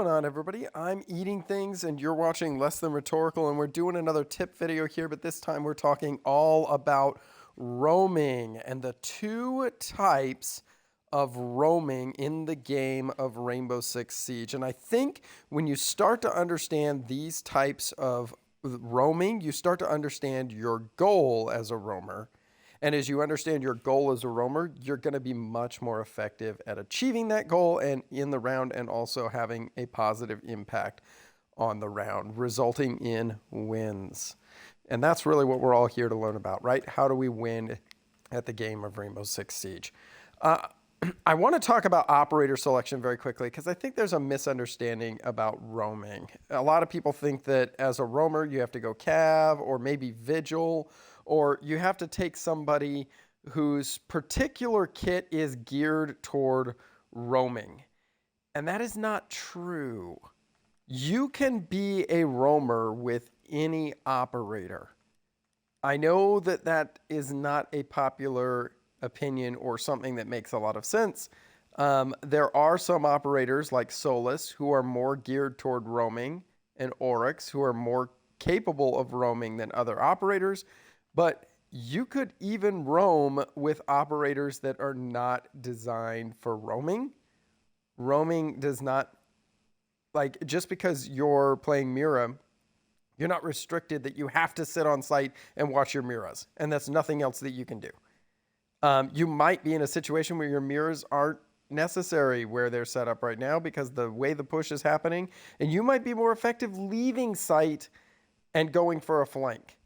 going on, everybody? I'm Eating Things, and you're watching Less Than Rhetorical, and we're doing another tip video here, but this time we're talking all about roaming and the two types of roaming in the game of Rainbow Six Siege. And I think when you start to understand these types of roaming, you start to understand your goal as a roamer. And as you understand your goal as a roamer, you're going to be much more effective at achieving that goal and in the round, and also having a positive impact on the round, resulting in wins. And that's really what we're all here to learn about, right? How do we win at the game of Rainbow Six Siege? I want to talk about operator selection very quickly because I think there's a misunderstanding about roaming. A lot of people think that as a roamer, you have to go Cav or maybe Vigil, or you have to take somebody whose particular kit is geared toward roaming. And that is not true. You can be a roamer with any operator. I know that that is not a popular opinion or something that makes a lot of sense. There are some operators like Solis who are more geared toward roaming, and Oryx who are more capable of roaming than other operators. But you could even roam with operators that are not designed for roaming. Roaming does not, like, just because you're playing Mira, you're not restricted that you have to sit on site and watch your Miras. And that's nothing else that you can do. You might be in a situation where your Miras aren't necessary where they're set up right now because the way the push is happening. And you might be more effective leaving site and going for a flank.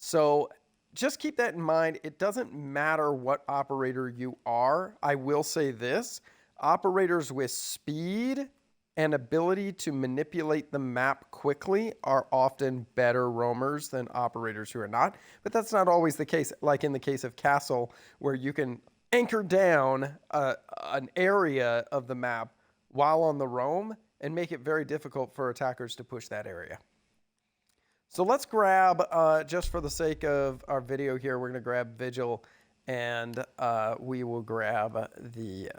So just keep that in mind. It doesn't matter what operator you are. I will say this: operators with speed and ability to manipulate the map quickly are often better roamers than operators who are not. But that's not always the case, like in the case of Castle, where you can anchor down an area of the map while on the roam and make it very difficult for attackers to push that area. So let's grab, just for the sake of our video here, we're going to grab Vigil, and we will grab the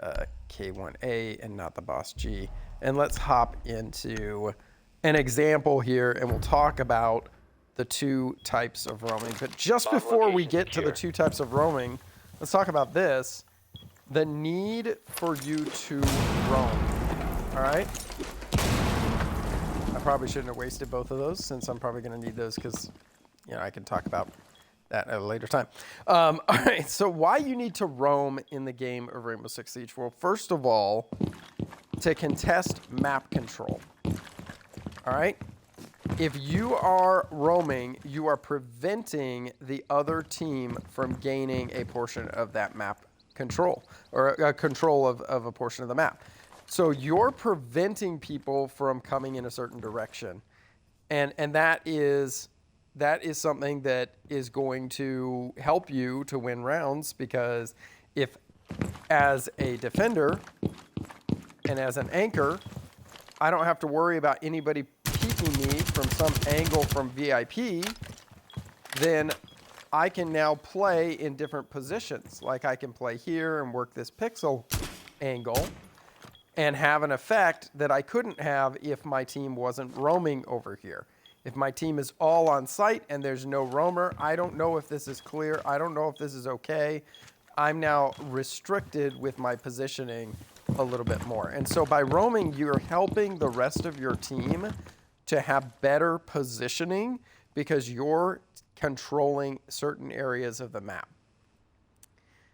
K1A and not the Boss G. And let's hop into an example here, and we'll talk about the two types of roaming. But just before we get to the two types of roaming, let's talk about this: the need for you to roam. All right? I probably shouldn't have wasted both of those, since I'm probably going to need those because, you know, I can talk about that at a later time. All right, so why you need to roam in the game of Rainbow Six Siege? Well, first of all, to contest map control. All right? If you are roaming, you are preventing the other team from gaining a portion of that map control, or control of a portion of the map. So you're preventing people from coming in a certain direction. And that is something that is going to help you to win rounds, because if, as a defender and as an anchor, I don't have to worry about anybody peeking me from some angle from VIP, then I can now play in different positions. Like I can play here and work this pixel angle and have an effect that I couldn't have if my team wasn't roaming over here. If my team is all on site and there's no roamer, I don't know if this is clear. I don't know if this is okay. I'm now restricted with my positioning a little bit more. And so by roaming, you're helping the rest of your team to have better positioning because you're controlling certain areas of the map.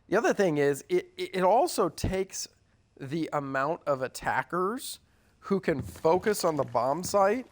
The other thing is it also takes the amount of attackers who can focus on the bomb site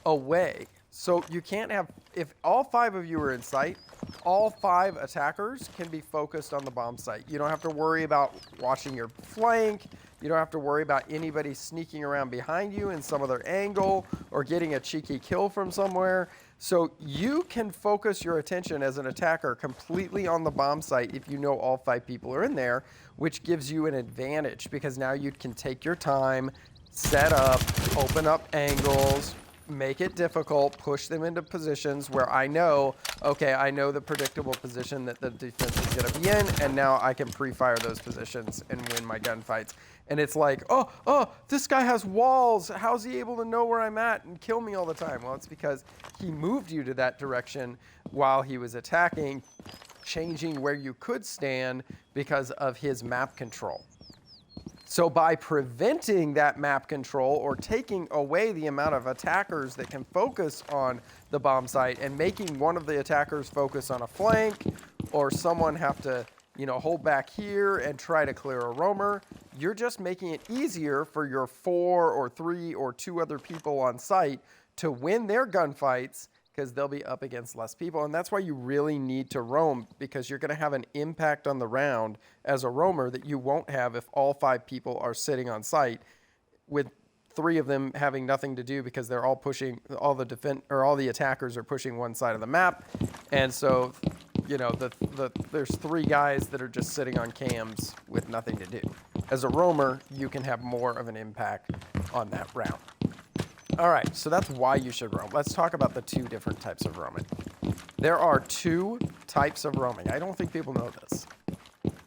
away. So you can't have, if all 5 of you are in sight, all 5 attackers can be focused on the bomb site. You don't have to worry about watching your flank. You don't have to worry about anybody sneaking around behind you in some other angle or getting a cheeky kill from somewhere. So you can focus your attention as an attacker completely on the bomb site if you know all 5 people are in there, which gives you an advantage because now you can take your time, set up, open up angles, make it difficult, push them into positions where I know, okay, I know the predictable position that the defense is going to be in, and now I can pre-fire those positions and win my gunfights. And it's like, oh, this guy has walls. How's he able to know where I'm at and kill me all the time? Well, it's because he moved you to that direction while he was attacking, changing where you could stand because of his map control. So by preventing that map control or taking away the amount of attackers that can focus on the bomb site and making one of the attackers focus on a flank, or someone have to, hold back here and try to clear a roamer, you're just making it easier for your 4 or 3 or 2 other people on site to win their gunfights, because they'll be up against less people. And that's why you really need to roam, because you're going to have an impact on the round as a roamer that you won't have if all 5 people are sitting on site, with 3 of them having nothing to do because they're all pushing, all the attackers are pushing one side of the map. And so, there's 3 guys that are just sitting on cams with nothing to do. As a roamer, you can have more of an impact on that round. All right, so that's why you should roam. Let's talk about the 2 different types of roaming. There are 2 types of roaming. I don't think people know this.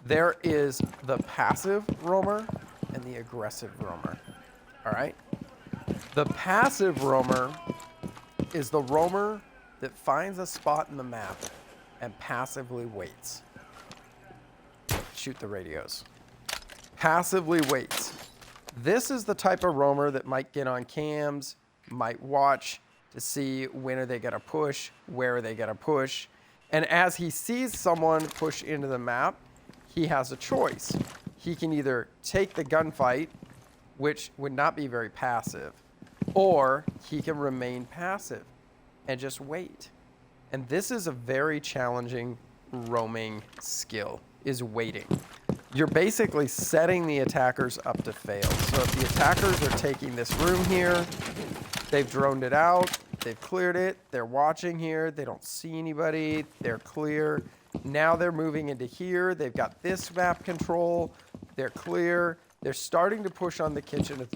There is the passive roamer and the aggressive roamer. All right? The passive roamer is the roamer that finds a spot in the map and passively waits. Shoot the radios. Passively waits. This is the type of roamer that might get on cams, might watch to see when are they going to push, where are they going to push. And as he sees someone push into the map, he has a choice. He can either take the gunfight, which would not be very passive, or he can remain passive and just wait. And this is a very challenging roaming skill, is waiting. You're basically setting the attackers up to fail. So if the attackers are taking this room here, they've droned it out, they've cleared it, they're watching here, they don't see anybody, they're clear. Now they're moving into here, they've got this map control, they're clear. They're starting to push on the kitchen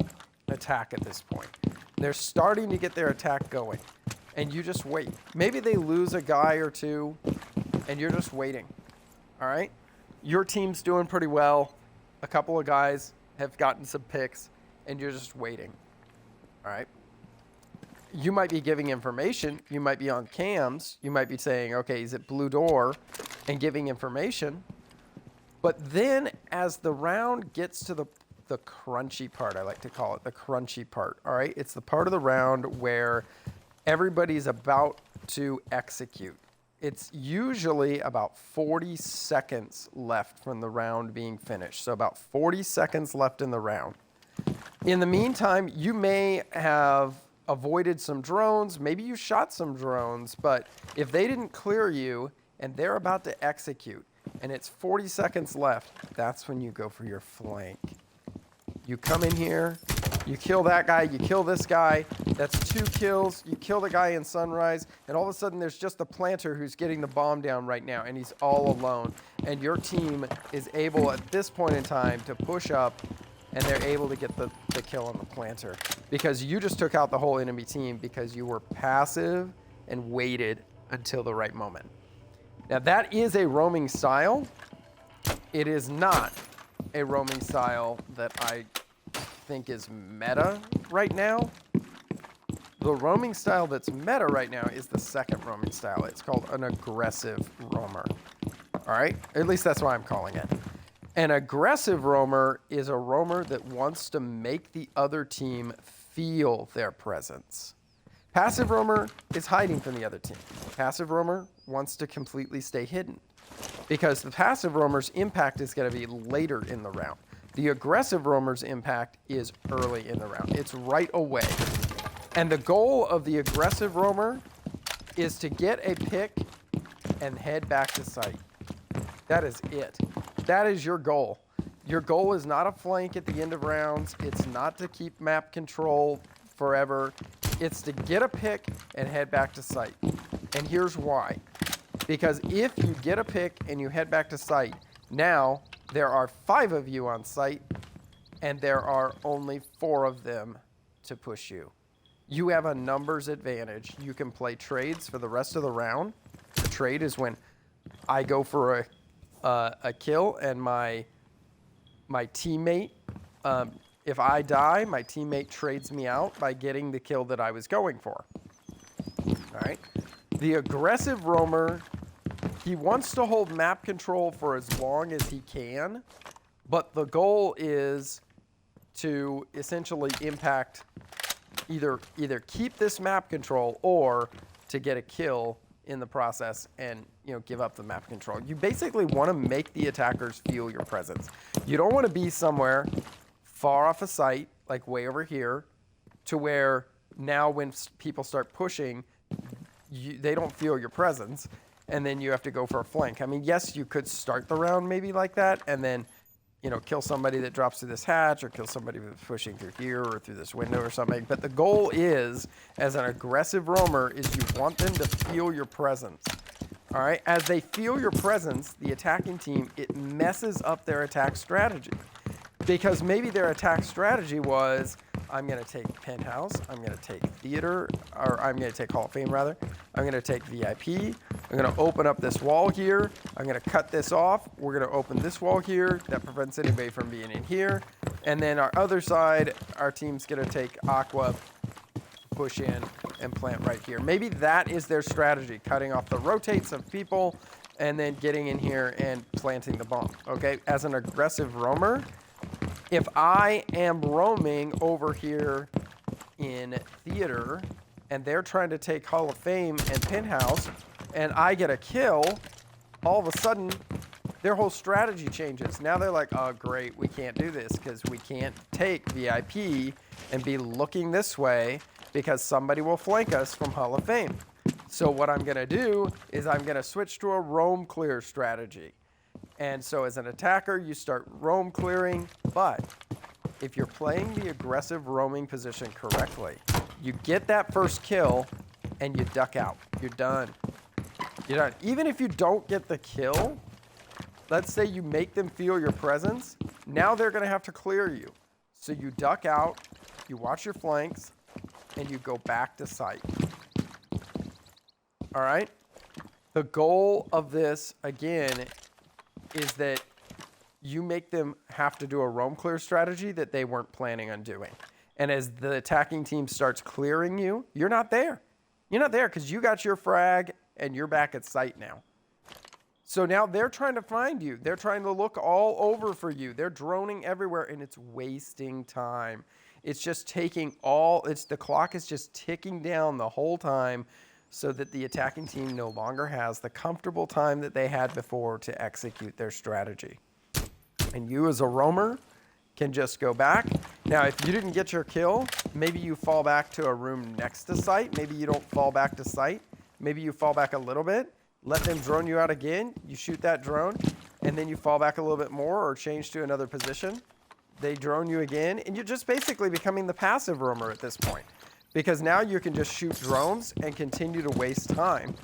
attack at this point. They're starting to get their attack going, and you just wait. Maybe they lose a guy or 2, and you're just waiting, all right? Your team's doing pretty well. A couple of guys have gotten some picks, and you're just waiting. All right? You might be giving information. You might be on cams. You might be saying, okay, he's at blue door, and giving information. But then as the round gets to the crunchy part, I like to call it the crunchy part. All right? It's the part of the round where everybody's about to execute. It's usually about 40 seconds left from the round being finished. So about 40 seconds left in the round. In the meantime, you may have avoided some drones. Maybe you shot some drones, but if they didn't clear you and they're about to execute and it's 40 seconds left, that's when you go for your flank. You come in here, you kill that guy, you kill this guy. That's 2 kills. You kill the guy in Sunrise, and all of a sudden there's just the planter who's getting the bomb down right now, and he's all alone. And your team is able at this point in time to push up, and they're able to get the kill on the planter because you just took out the whole enemy team because you were passive and waited until the right moment. Now that is a roaming style. It is not a roaming style that I think is meta right now. The roaming style that's meta right now is the second roaming style. It's called an aggressive roamer. All right? At least that's why I'm calling it. An aggressive roamer is a roamer that wants to make the other team feel their presence. Passive roamer is hiding from the other team. Passive roamer wants to completely stay hidden because the passive roamer's impact is going to be later in the round. The aggressive roamer's impact is early in the round. It's right away. And the goal of the aggressive roamer is to get a pick and head back to site. That is it. That is your goal. Your goal is not a flank at the end of rounds. It's not to keep map control forever. It's to get a pick and head back to site. And here's why. Because if you get a pick and you head back to site, now there are 5 of you on site and there are only 4 of them to push you. you have a numbers advantage. You can play trades for the rest of the round. The trade is when I go for a kill and my teammate, if I die, my teammate trades me out by getting the kill that I was going for. All right. The aggressive roamer, he wants to hold map control for as long as he can, but the goal is to essentially impact either keep this map control or to get a kill in the process and, you know, give up the map control. You basically want to make the attackers feel your presence. You don't want to be somewhere far off of sight, like way over here, to where now when people start pushing, they don't feel your presence, and then you have to go for a flank. I mean, yes, you could start the round maybe like that, and then, you know, kill somebody that drops through this hatch, or kill somebody that's pushing through here or through this window or something. But the goal is, as an aggressive roamer, is you want them to feel your presence. All right? As they feel your presence, the attacking team, it messes up their attack strategy. Because maybe their attack strategy was, I'm going to take Penthouse, I'm going to take Theater, or I'm going to take Hall of Fame, rather. I'm going to take VIP. I'm going to open up this wall here. I'm going to cut this off. We're going to open this wall here. That prevents anybody from being in here. And then our other side, our team's going to take Aqua, push in, and plant right here. Maybe that is their strategy, cutting off the rotates of people, and then getting in here and planting the bomb. Okay, as an aggressive roamer, if I am roaming over here in Theater and they're trying to take Hall of Fame and Penthouse and I get a kill, all of a sudden their whole strategy changes. Now they're like, oh great, we can't do this because we can't take VIP and be looking this way because somebody will flank us from Hall of Fame. So what I'm going to do is I'm going to switch to a roam clear strategy. And so as an attacker, you start roam clearing, but if you're playing the aggressive roaming position correctly, you get that first kill and you duck out. You're done. You're done. Even if you don't get the kill, let's say you make them feel your presence, now they're going to have to clear you. So you duck out, you watch your flanks, and you go back to site. All right? The goal of this, again, is that you make them have to do a roam clear strategy that they weren't planning on doing. And as the attacking team starts clearing you, you're not there. You're not there because you got your frag and you're back at site now. So now they're trying to find you. They're trying to look all over for you. They're droning everywhere and it's wasting time. It's just taking the clock is just ticking down the whole time, so that the attacking team no longer has the comfortable time that they had before to execute their strategy. And you as a roamer can just go back. Now, if you didn't get your kill, maybe you fall back to a room next to site. Maybe you don't fall back to site. Maybe you fall back a little bit, let them drone you out again. You shoot that drone, and then you fall back a little bit more or change to another position. They drone you again, and you're just basically becoming the passive roamer at this point. Because now you can just shoot drones and continue to waste time.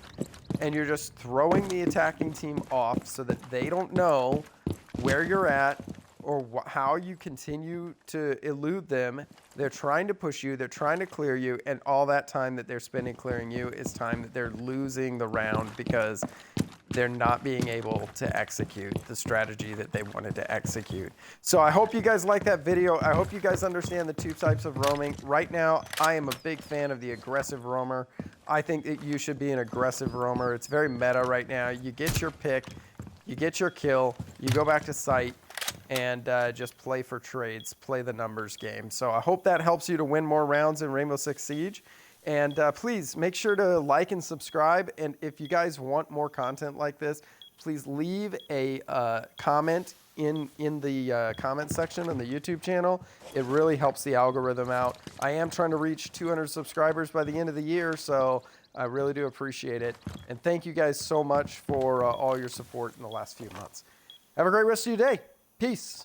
And you're just throwing the attacking team off so that they don't know where you're at or how you continue to elude them. They're trying to push you. They're trying to clear you. And all that time that they're spending clearing you is time that they're losing the round because they're not being able to execute the strategy that they wanted to execute. So I hope you guys like that video. I hope you guys understand the two types of roaming. Right now, I am a big fan of the aggressive roamer. I think that you should be an aggressive roamer. It's very meta right now. You get your pick, you get your kill, you go back to site, and just play for trades, play the numbers game. So I hope that helps you to win more rounds in Rainbow Six Siege. And please make sure to like and subscribe. And if you guys want more content like this, please leave a comment in the comment section on the YouTube channel. It really helps the algorithm out. I am trying to reach 200 subscribers by the end of the year, so I really do appreciate it. And thank you guys so much for all your support in the last few months. Have a great rest of your day. Peace.